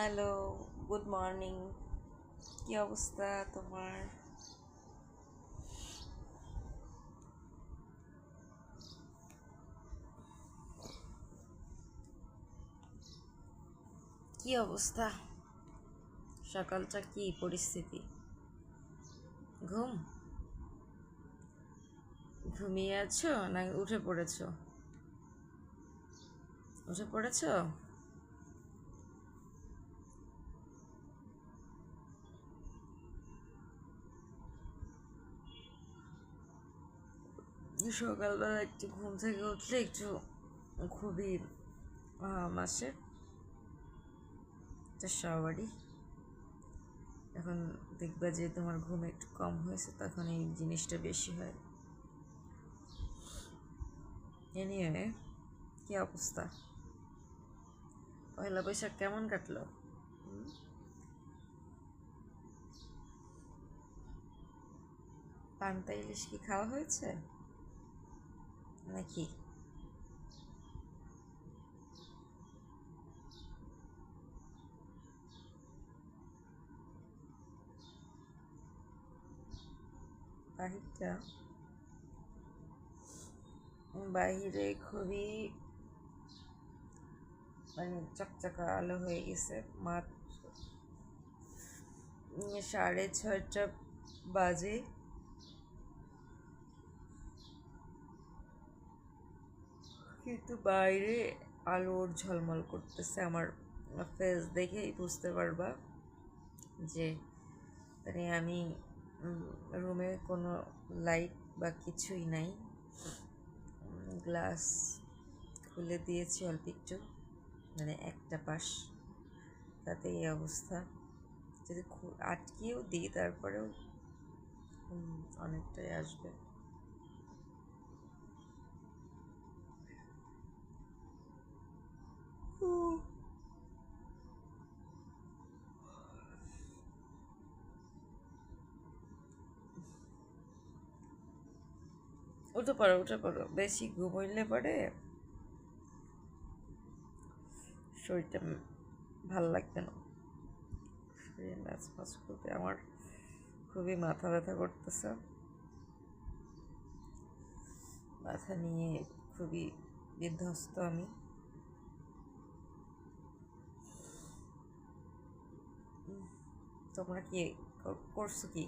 Hello, good morning. কি অবস্থা তোমার? কি অবস্থা? সকালটা কি পরিস্থিতি? ঘুম? ঘুমিয়ে আছো না উঠে পড়েছো? উঠে পড়েছো? সকালবেলা একটু ঘুম থেকে উঠলে একটু খুবই আসে, এটা সবারই। এখন দেখবা যে তোমার ঘুম একটু কম হয়েছে, তখন এই জিনিসটা বেশি হয়। এনিওয়ে, কি অবস্থা? পয়লা বৈশাখ কেমন কাটলো? হুম? পান্তা ইলিশ কি খাওয়া হয়েছে নাকি? বাহিরটা বাহিরে খুবই মানে চকচকা আলো হয়ে গেছে। মাত্র 6:30 বাজে। কিন্তু বাইরে আলোর ঝলমল করতেছে। আমার ফেস দেখেই বুঝতে পারবা যে মানে আমি রুমে কোনো লাইট বা কিছুই নাই। গ্লাস খুলে দিয়েছি অল্প একটু, মানে একটা পাশ, তাতে এই অবস্থা। যদি আটকেও দিই তারপরেও অনেকটাই আসবে। উঠে পড়ো, বেশি ঘুমোইলে পরে শরীরটা ভাল লাগবে না। শরীর ম্যাচ করবে। আমার খুবই মাথা ব্যথা করতেছে। মাথা নিয়ে খুবই বিধ্বস্ত আমি। তোমরা কি করছো কি?